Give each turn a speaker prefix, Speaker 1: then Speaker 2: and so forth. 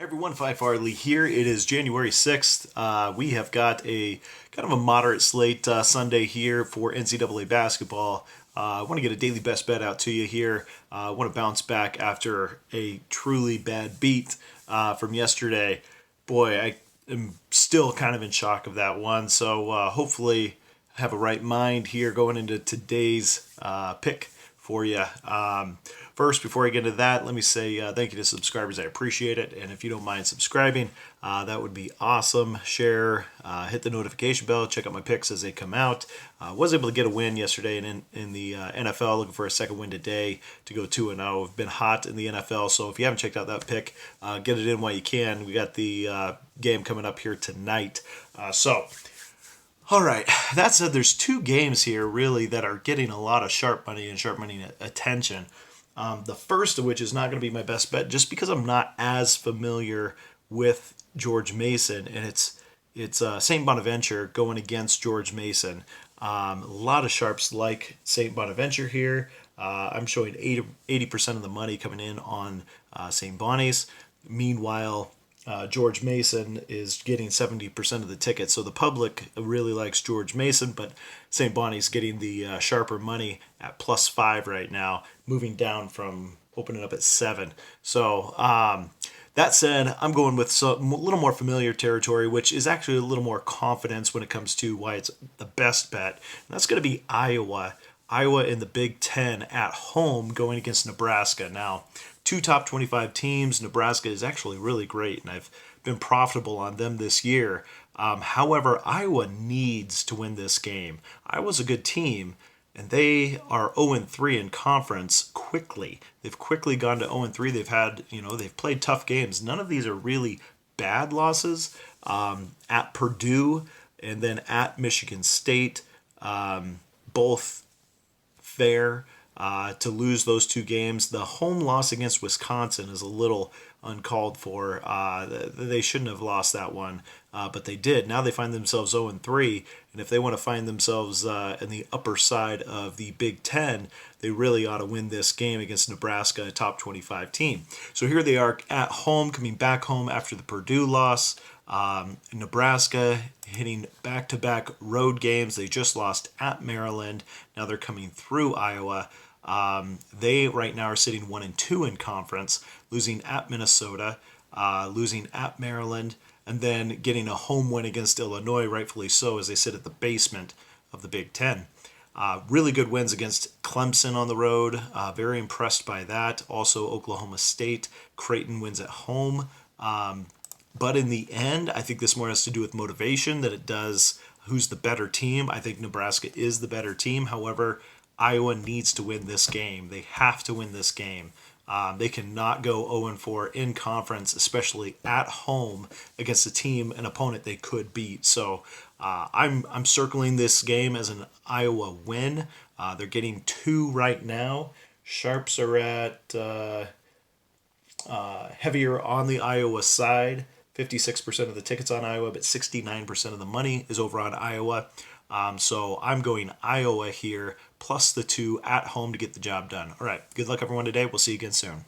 Speaker 1: Hey everyone, Phi Farley here. It is January 6th. We have got a kind of a moderate slate Sunday here for NCAA basketball. I want to get a daily best bet out to you here. I want to bounce back after a truly bad beat from yesterday. Boy, I am still kind of in shock of that one. So hopefully I have a right mind here going into today's pick for you. First, before I get into that, let me say thank you to subscribers. I appreciate it. And if you don't mind subscribing, that would be awesome. Share, hit the notification bell, check out my picks as they come out. Was able to get a win yesterday in the NFL, looking for a second win today to go 2-0. I've been hot in the NFL, so if you haven't checked out that pick, get it in while you can. We got the game coming up here tonight. All right, that said, there's two games here really that are getting a lot of sharp money and sharp money attention. The first of which is not going to be my best bet just because I'm not as familiar with George Mason, and it's St. Bonaventure going against George Mason. A lot of sharps like St. Bonaventure here. I'm showing 80% of the money coming in on St. Bonnie's. Meanwhile, George Mason is getting 70% of the tickets. So the public really likes George Mason, but St. Bonnie's getting the sharper money at +5 right now, moving down from opening up at 7. So that said, I'm going with a little more familiar territory, which is actually a little more confidence when it comes to why it's the best bet. And that's going to be Iowa. Iowa in the Big Ten at home going against Nebraska. Now, two top 25 teams. Nebraska is actually really great, and I've been profitable on them this year. However, Iowa needs to win this game. Iowa's a good team, and they are 0-3 in conference quickly. They've quickly gone to 0-3. They've played tough games. None of these are really bad losses. At Purdue and then at Michigan State, both fair to lose those two games. The home loss against Wisconsin is a little uncalled for. They shouldn't have lost that one, but they did. Now they find themselves 0-3, and if they want to find themselves in the upper side of the Big Ten, they really ought to win this game against Nebraska, a top 25 team. So here they are at home, coming back home after the Purdue loss. Nebraska hitting back-to-back road games. They just lost at Maryland. Now they're coming through Iowa. They right now are sitting 1-2 in conference, losing at Minnesota, losing at Maryland, and then getting a home win against Illinois, rightfully so, as they sit at the basement of the Big Ten. Really good wins against Clemson on the road. Very impressed by that. Also, Oklahoma State. Creighton wins at home. But in the end, I think this more has to do with motivation than it does who's the better team. I think Nebraska is the better team. However, Iowa needs to win this game. They have to win this game. They cannot go 0-4 in conference, especially at home against a team, an opponent they could beat. So I'm circling this game as an Iowa win. They're getting 2 right now. Sharps are at heavier on the Iowa side. 56% of the tickets on Iowa, but 69% of the money is over on Iowa. So I'm going Iowa here, plus the 2 at home to get the job done. All right, good luck everyone today. We'll see you again soon.